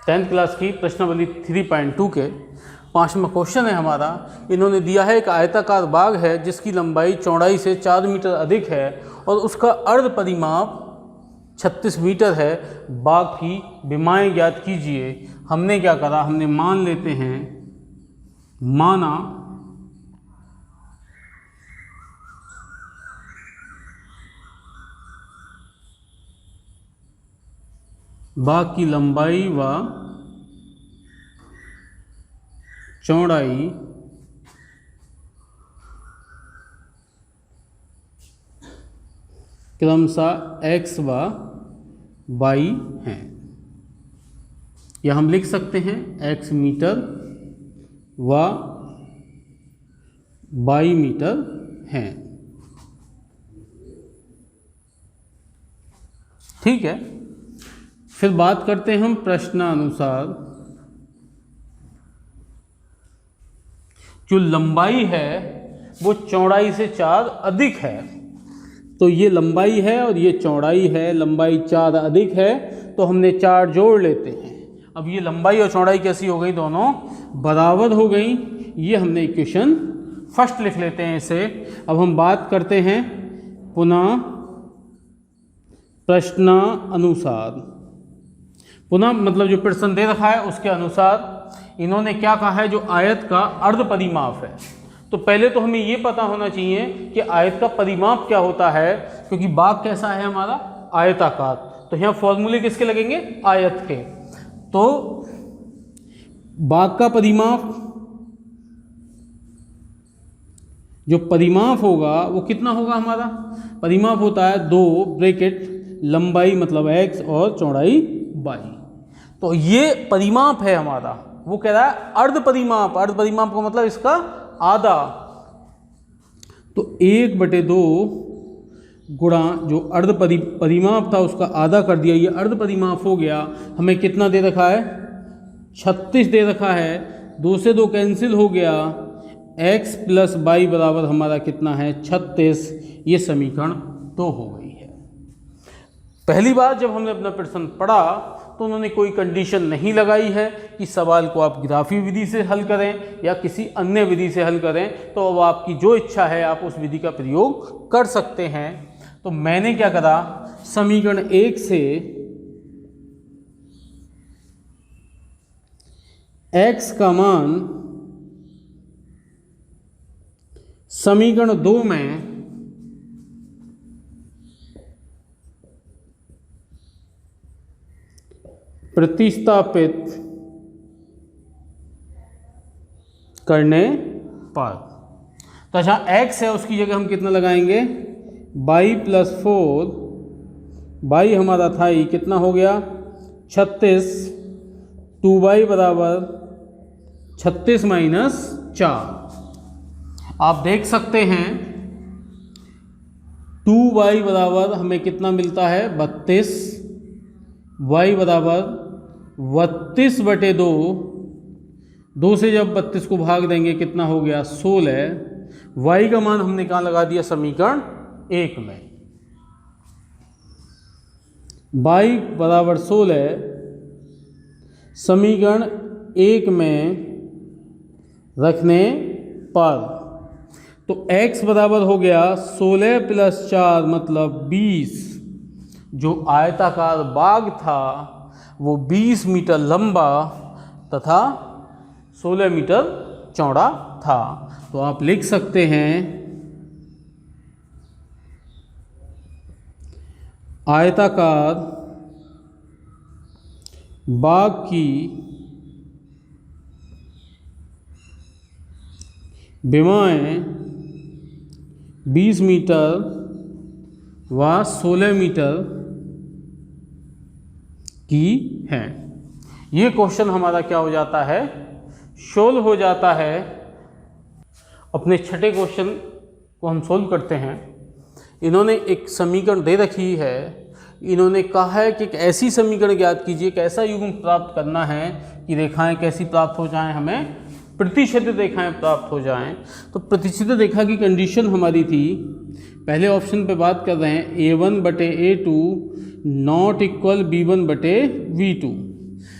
10th class की प्रश्नावली 3.2 के 5वां क्वेश्चन है हमारा। इन्होंने दिया है एक आयताकार बाग है जिसकी लंबाई चौड़ाई से 4 मीटर अधिक है और उसका अर्ध परिमाप 36 मीटर है। बाग की विमाएं ज्ञात कीजिए। हमने क्या करा, हमने मान लेते हैं, माना बाग की लंबाई व चौड़ाई क्रमशः x व y हैं, या हम लिख सकते हैं x मीटर व y मीटर हैं। ठीक है, फिर बात करते हैं हम प्रश्नानुसार। जो लंबाई है वो चौड़ाई से 4 अधिक है, तो ये लंबाई है और ये चौड़ाई है। लंबाई 4 अधिक है तो हमने 4 जोड़ लेते हैं। अब ये लंबाई और चौड़ाई कैसी हो गई, दोनों बराबर हो गई। ये हमने इक्वेशन फर्स्ट लिख लेते हैं इसे। अब हम बात करते हैं पुनः प्रश्नानुसार। पुनः मतलब जो प्रश्न दे रखा है उसके अनुसार इन्होंने क्या कहा है, जो आयत का अर्ध परिमाप है। तो पहले तो हमें ये पता होना चाहिए कि आयत का परिमाप क्या होता है, क्योंकि बाग कैसा है हमारा, आयताकार। तो यहाँ फॉर्मूले किसके लगेंगे, आयत के। तो बाग का परिमाप, जो परिमाप होगा वो कितना होगा, हमारा परिमाप होता है 2 ब्रैकेट लंबाई मतलब x और चौड़ाई y। तो ये परिमाप है हमारा। वो कह रहा है अर्ध परिमाप। अर्ध परिमाप का मतलब इसका आधा। तो 1/2 गुणा जो अर्ध परिमाप था उसका आधा कर दिया, ये अर्ध परिमाप हो गया। हमें कितना दे रखा है, 36 दे रखा है। 2 से 2 कैंसिल हो गया। x + y बराबर हमारा कितना है, 36। ये समीकरण 2 हो गई है। पहली बार जब हमने अपना प्रश्न पढ़ा तो उन्होंने कोई कंडीशन नहीं लगाई है कि सवाल को आप ग्राफी विधि से हल करें या किसी अन्य विधि से हल करें। तो अब आपकी जो इच्छा है आप उस विधि का प्रयोग कर सकते हैं। तो मैंने क्या करा, समीकरण 1 से x का मान समीकरण 2 में प्रतिस्थापित करने पर, तो अच्छा x है उसकी जगह हम कितना लगाएंगे, y + 4। y हमारा था ही, कितना हो गया 36। 2y बराबर 36 - 4। आप देख सकते हैं 2y बराबर हमें कितना मिलता है, 32। y बराबर 32/2। 2 से जब 32 को भाग देंगे कितना हो गया, 16। y का मान हमने कहाँ लगा दिया, समीकरण 1 में। y बराबर 16 समीकरण 1 में रखने पर, तो x बराबर हो गया 16 + 4 मतलब 20। जो आयताकार बाग था वो 20 मीटर लंबा तथा 16 मीटर चौड़ा था। तो आप लिख सकते हैं आयताकार बाग की विमाएं 20 मीटर व 16 मीटर की हैं। ये क्वेश्चन हमारा क्या हो जाता है, सोल्व हो जाता है। अपने छठे क्वेश्चन को हम सोल्व करते हैं। इन्होंने एक समीकरण दे रखी है। इन्होंने कहा है कि एक ऐसी समीकरण ज्ञात कीजिए, एक ऐसा युग्म प्राप्त करना है कि रेखाएं कैसी प्राप्त हो जाएं, हमें प्रतिच्छेदित रेखाएं प्राप्त हो जाएं। तो प्रतिच्छेदित रेखा की कंडीशन हमारी थी, पहले ऑप्शन पे बात कर रहे हैं, a1/a2 ≠ B1/V2।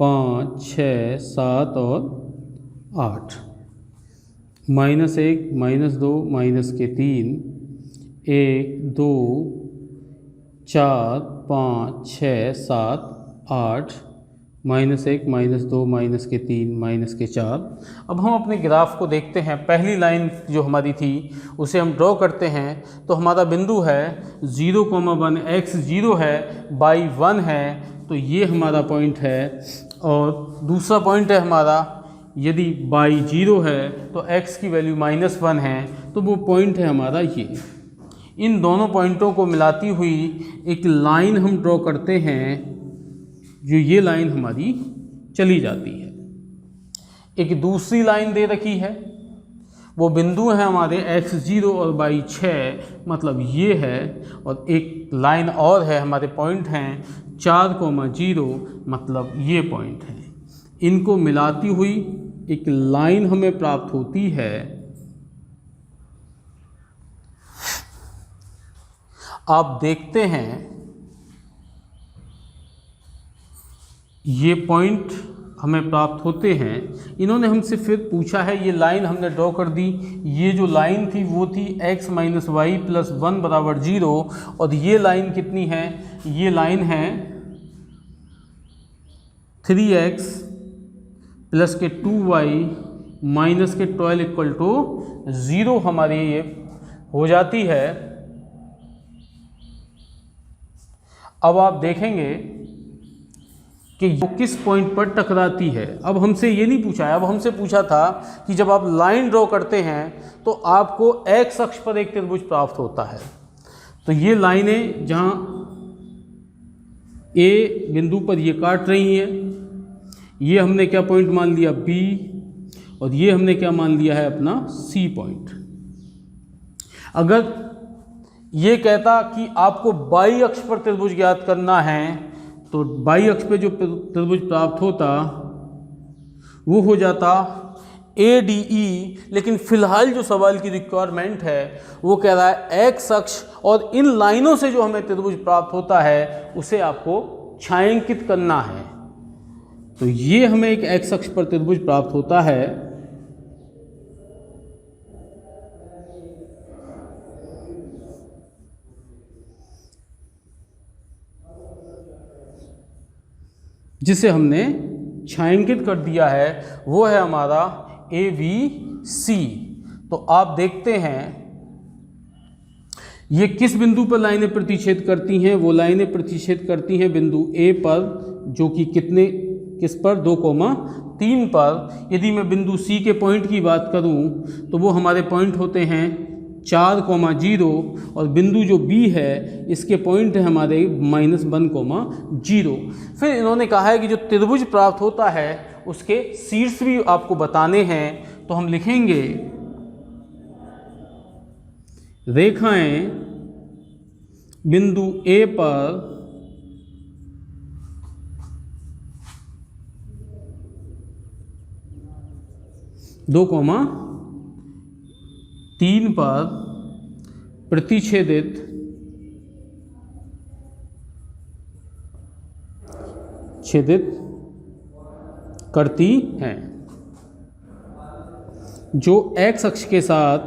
5, 6, 7 और 8, -1, -2, -3, 1, 2, 4, 5, 6, 7, 8, -1, -2, -3, -4। अब हम अपने ग्राफ को देखते हैं। पहली लाइन जो हमारी थी उसे हम ड्रॉ करते हैं। तो हमारा बिंदु है 0,1, x 0 है, y 1 है, तो ये हमारा पॉइंट है। और दूसरा पॉइंट है हमारा, यदि y 0 है तो x की वैल्यू -1 है, तो वो पॉइंट है हमारा ये। इन दोनों पॉइंटों को मिलाती हुई एक लाइन हम ड्रॉ करते हैं, जो ये लाइन हमारी चली जाती है। एक दूसरी लाइन दे रखी है, वो बिंदु है हमारे x 0 और y 6, मतलब ये है। और एक लाइन और है, हमारे पॉइंट हैं 4,0, मतलब ये पॉइंट है। इनको मिलाती हुई एक लाइन हमें प्राप्त होती है। आप देखते हैं ये पॉइंट हमें प्राप्त होते हैं। इन्होंने हमसे फिर पूछा है, ये लाइन हमने ड्रॉ कर दी। ये जो लाइन थी वो थी x - y + 1 = 0, और ये लाइन कितनी है? ये लाइन है 3x + 2y - 12 = 0 हमारी ये हो जाती है। अब आप देखेंगे कि वो किस पॉइंट पर टकराती है। अब हमसे ये नहीं पूछा है, अब हमसे पूछा था कि जब आप लाइन ड्रॉ करते हैं तो आपको x अक्ष पर एक त्रिभुज प्राप्त होता है। तो ये लाइनें जहाँ A बिंदु पर ये काट रही हैं, ये हमने क्या पॉइंट मान लिया? B, और ये हमने क्या मान लिया है? अपना C पॉइंट। अगर ये कहता कि आपको y अक्ष पर त्रिभुज ज्ञात करना है, तो y अक्ष पे जो त्रिभुज प्राप्त होता वो हो जाता ADE। लेकिन फिलहाल जो सवाल की रिक्वायरमेंट है वो कह रहा है x अक्ष और इन लाइनों से जो हमें त्रिभुज प्राप्त होता है उसे आपको छायांकित करना है। तो ये हमें एक x अक्ष पर त्रिभुज प्राप्त होता है। जिसे हमने छायांकित कर दिया है, वो है हमारा ABC। तो आप देखते हैं ये किस बिंदु पर लाइनें प्रतिच्छेद करती हैं? वो लाइनें प्रतिच्छेद करती हैं बिंदु A पर, जो कि किस पर? 2,3 पर। यदि मैं बिंदु C के पॉइंट की बात करूं तो वो हमारे पॉइंट होते हैं 4,0, और बिंदु जो B है इसके पॉइंट है हमारे -1,0। फिर इन्होंने कहा है कि जो त्रिभुज प्राप्त होता है उसके शीर्ष भी आपको बताने हैं। तो हम लिखेंगे रेखाएं बिंदु A पर दो कॉमा 3 पर प्रतिच्छेदित करती हैं, जो x अक्ष के साथ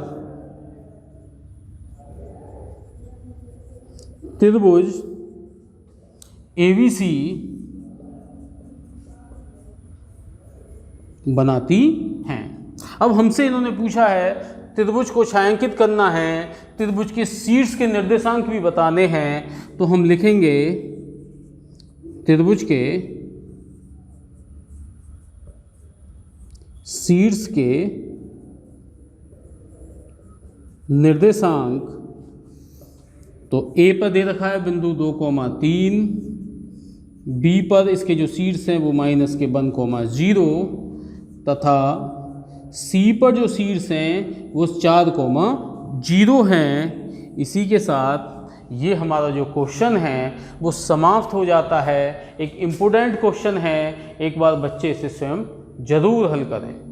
त्रिभुज ABC बनाती हैं। अब हमसे इन्होंने पूछा है त्रिभुज को छायांकित करना है, त्रिभुज के शीर्ष के निर्देशांक भी बताने हैं। तो हम लिखेंगे त्रिभुज के शीर्ष के निर्देशांक, तो A पर दे रखा है बिंदु 2,3, B पर इसके जो शीर्ष हैं वो -1,0, तथा C पर जो शीर्ष हैं वो 4,0 हैं। इसी के साथ ये हमारा जो क्वेश्चन है वो समाप्त हो जाता है। एक इम्पोर्टेंट क्वेश्चन है, एक बार बच्चे इसे स्वयं जरूर हल करें।